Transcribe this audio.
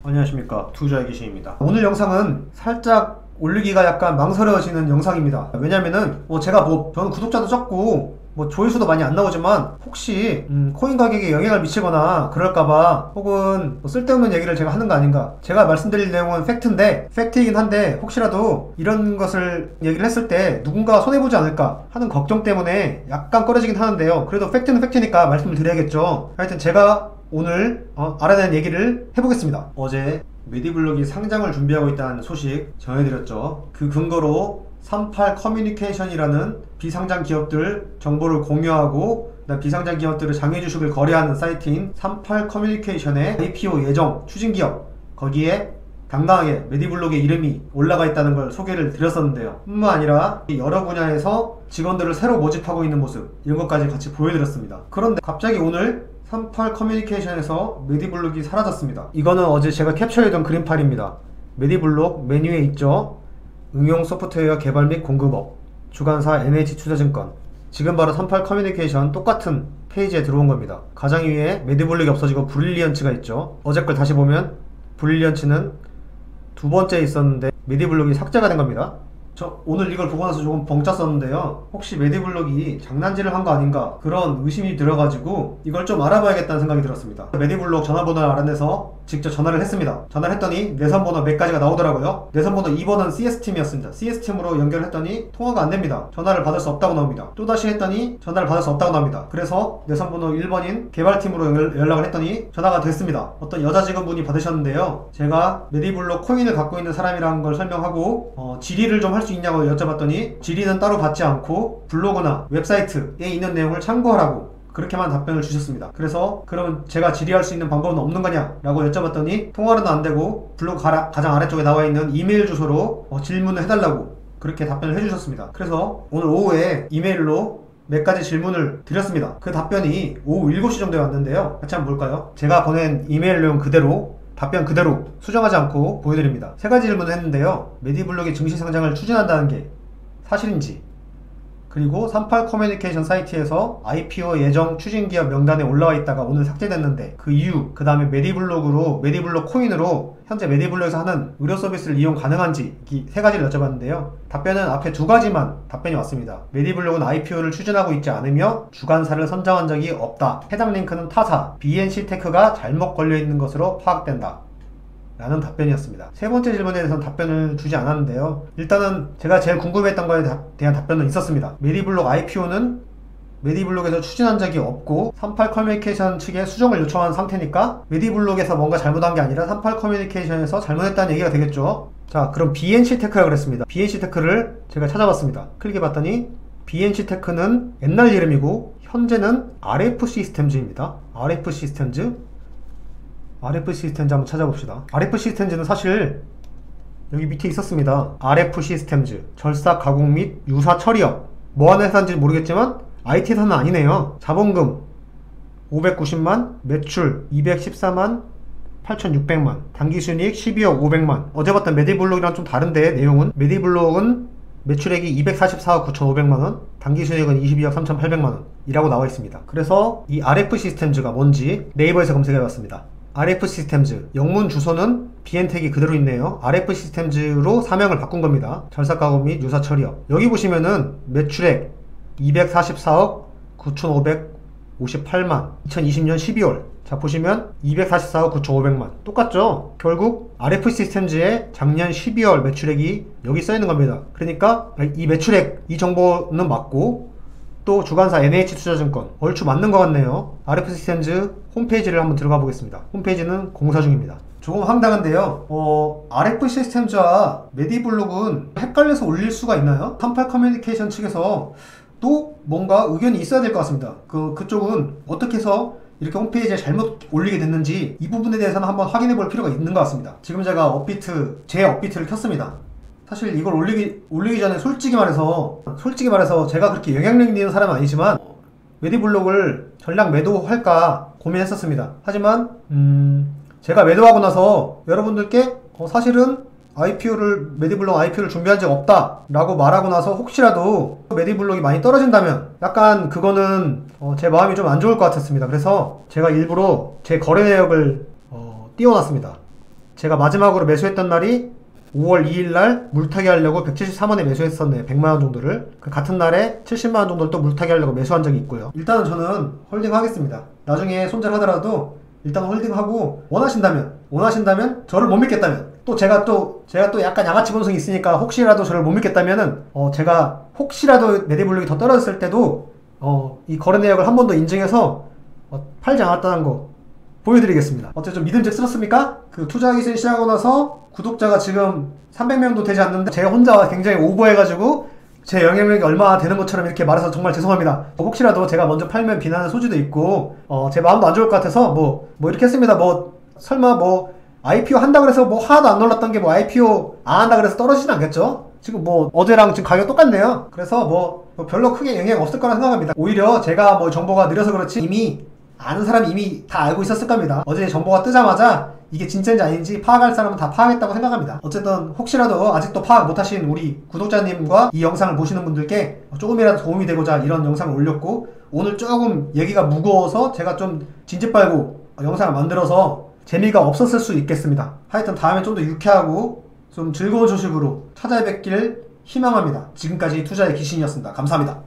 안녕하십니까, 투자의 귀신입니다. 오늘 영상은 살짝 올리기가 약간 망설여지는 영상입니다. 왜냐면은 제가 저는 구독자도 적고 조회수도 많이 안 나오지만 혹시 코인 가격에 영향을 미치거나 그럴까봐 혹은 쓸데없는 얘기를 제가 하는 거 아닌가, 제가 말씀드릴 내용은 팩트이긴 한데 혹시라도 이런 것을 얘기를 했을 때 누군가 손해보지 않을까 하는 걱정 때문에 약간 꺼려지긴 하는데요. 그래도 팩트는 팩트니까 말씀을 드려야겠죠. 하여튼 제가 오늘 알아낸 얘기를 해보겠습니다. 어제 메디블록이 상장을 준비하고 있다는 소식 전해드렸죠. 그 근거로 38 커뮤니케이션이라는 비상장 기업들 정보를 공유하고 비상장 기업들을 장외 주식을 거래하는 사이트인 38 커뮤니케이션의 IPO 예정 추진기업, 거기에 당당하게 메디블록의 이름이 올라가 있다는 걸 소개를 드렸었는데요. 뿐만 아니라 여러 분야에서 직원들을 새로 모집하고 있는 모습, 이런 것까지 같이 보여드렸습니다. 그런데 갑자기 오늘 38 커뮤니케이션에서 메디블록이 사라졌습니다. 이거는 어제 제가 캡처해둔 그림팔입니다. 메디블록 메뉴에 있죠. 응용 소프트웨어 개발 및 공급업, 주관사 NH투자증권. 지금 바로 38 커뮤니케이션 똑같은 페이지에 들어온 겁니다. 가장 위에 메디블록이 없어지고 브릴리언츠가 있죠. 어제 걸 다시 보면 브릴리언츠는 두 번째에 있었는데 메디블록이 삭제가 된 겁니다. 저 오늘 이걸 보고 나서 조금 벙쪘었는데요. 혹시 메디블록이 장난질을 한 거 아닌가, 그런 의심이 들어가지고 이걸 좀 알아봐야겠다는 생각이 들었습니다. 메디블록 전화번호를 알아내서 직접 전화를 했습니다. 전화를 했더니 내선번호 몇 가지가 나오더라고요. 내선번호 2번은 CS팀이었습니다. CS팀으로 연결을 했더니 통화가 안됩니다. 전화를 받을 수 없다고 나옵니다. 또다시 했더니 전화를 받을 수 없다고 나옵니다. 그래서 내선번호 1번인 개발팀으로 연락을 했더니 전화가 됐습니다. 어떤 여자 직원분이 받으셨는데요. 제가 메디블록 코인을 갖고 있는 사람이라는 걸 설명하고 질의를 좀 할 수 있냐고 여쭤봤더니 질의는 따로 받지 않고 블로그나 웹사이트에 있는 내용을 참고하라고 그렇게만 답변을 주셨습니다. 그래서 그럼 제가 질의할 수 있는 방법은 없는 거냐 라고 여쭤봤더니 통화로는 안 되고 블로그 가장 아래쪽에 나와 있는 이메일 주소로 질문을 해달라고 그렇게 답변을 해주셨습니다. 그래서 오늘 오후에 이메일로 몇 가지 질문을 드렸습니다. 그 답변이 오후 7시 정도에 왔는데요. 같이 한번 볼까요? 제가 보낸 이메일 내용 그대로, 답변 그대로 수정하지 않고 보여드립니다. 세 가지 질문을 했는데요. 메디블록의 증시 상장을 추진한다는 게 사실인지, 그리고 38 커뮤니케이션 사이트에서 IPO 예정 추진기업 명단에 올라와 있다가 오늘 삭제됐는데 그 이유, 그 다음에 메디블록 코인으로 현재 메디블록에서 하는 의료 서비스를 이용 가능한지, 이 세 가지를 여쭤봤는데요. 답변은 앞에 두 가지만 답변이 왔습니다. 메디블록은 IPO를 추진하고 있지 않으며 주관사를 선정한 적이 없다. 해당 링크는 타사 BNC테크가 잘못 걸려있는 것으로 파악된다 라는 답변이었습니다. 세 번째 질문에 대해서는 답변을 주지 않았는데요. 일단은 제가 제일 궁금했던 거에 대한 답변은 있었습니다. 메디블록 IPO는 메디블록에서 추진한 적이 없고 38 커뮤니케이션 측에 수정을 요청한 상태니까 메디블록에서 뭔가 잘못한 게 아니라 38 커뮤니케이션에서 잘못했다는 얘기가 되겠죠. 자, 그럼 BNC테크라고 그랬습니다. BNC테크를 제가 찾아봤습니다. 클릭해봤더니 BNC테크는 옛날 이름이고 현재는 RF시스템즈입니다. RF시스템즈 한번 찾아봅시다. RF시스템즈는 사실 여기 밑에 있었습니다. RF시스템즈 절삭 가공 및 유사 처리업, 뭐하는 회사인지 모르겠지만 IT 회사는 아니네요. 자본금 590만, 매출 214만 8600만, 당기순이익 12억 500만. 어제 봤던 메디블록이랑 좀 다른데 내용은, 메디블록은 매출액이 244억 9500만원, 당기순이익은 22억 3800만원 이라고 나와 있습니다. 그래서 이 RF시스템즈가 뭔지 네이버에서 검색해봤습니다. RF시스템즈 영문 주소는 BN텍이 그대로 있네요. RF시스템즈로 사명을 바꾼 겁니다. 절삭가공 및 유사 처리업. 여기 보시면은 매출액 244억 9558만 2020년 12월. 자, 보시면 244억 9500만 똑같죠? 결국 RF시스템즈의 작년 12월 매출액이 여기 써있는 겁니다. 그러니까 이 매출액, 이 정보는 맞고 또 주관사 NH투자증권 얼추 맞는 것 같네요. RF시스템즈 홈페이지를 한번 들어가 보겠습니다. 홈페이지는 공사 중입니다. 조금 황당한데요. RF시스템즈와 메디블록은 헷갈려서 올릴 수가 있나요? 38 커뮤니케이션 측에서 또 뭔가 의견이 있어야 될 것 같습니다. 그쪽은 어떻게 해서 이렇게 홈페이지에 잘못 올리게 됐는지 이 부분에 대해서는 한번 확인해 볼 필요가 있는 것 같습니다. 지금 제가 제 업비트를 켰습니다. 사실 이걸 올리기 전에 솔직히 말해서 제가 그렇게 영향력 있는 사람은 아니지만 메디블록을 전량 매도할까 고민했었습니다. 하지만 제가 매도하고 나서 여러분들께 사실은 메디블록 IPO를 준비한 적 없다 라고 말하고 나서 혹시라도 메디블록이 많이 떨어진다면 약간 그거는 제 마음이 좀 안 좋을 것 같았습니다. 그래서 제가 일부러 제 거래 내역을 띄워놨습니다. 제가 마지막으로 매수했던 날이 5월 2일날 물타기 하려고 173원에 매수했었네요. 100만원 정도를. 그 같은 날에 70만원 정도를 또 물타기 하려고 매수한 적이 있고요. 일단은 저는 홀딩 하겠습니다. 나중에 손절하더라도 일단 홀딩하고 원하신다면 저를 못 믿겠다면 또 제가 또 약간 양아치 본성이 있으니까 혹시라도 저를 못 믿겠다면은 제가 혹시라도 내리블록이 더 떨어졌을 때도 이 거래 내역을 한 번 더 인증해서 팔지 않았다는 거 보여드리겠습니다. 어떻게 좀 믿음직스럽습니까? 그 투자하기 시작하고 나서 구독자가 지금 300명도 되지 않는데 제가 혼자 굉장히 오버해가지고 제 영향력이 얼마나 되는 것처럼 이렇게 말해서 정말 죄송합니다. 혹시라도 제가 먼저 팔면 비난의 소지도 있고 제 마음도 안 좋을 것 같아서 뭐 이렇게 했습니다. 설마 IPO 한다 그래서 하나도 안 놀랐던 게 IPO 안 한다 그래서 떨어지진 않겠죠? 지금 어제랑 지금 가격 똑같네요. 그래서 별로 크게 영향 없을 거라 생각합니다. 오히려 제가 정보가 느려서 그렇지 이미 아는 사람이 이미 다 알고 있었을 겁니다. 어제 정보가 뜨자마자 이게 진짜인지 아닌지 파악할 사람은 다 파악했다고 생각합니다. 어쨌든 혹시라도 아직도 파악 못하신 우리 구독자님과 이 영상을 보시는 분들께 조금이라도 도움이 되고자 이런 영상을 올렸고, 오늘 조금 얘기가 무거워서 제가 좀 진지 빨고 영상을 만들어서 재미가 없었을 수 있겠습니다. 하여튼 다음에 좀 더 유쾌하고 좀 즐거운 소식으로 찾아뵙길 희망합니다. 지금까지 투자의 귀신이었습니다. 감사합니다.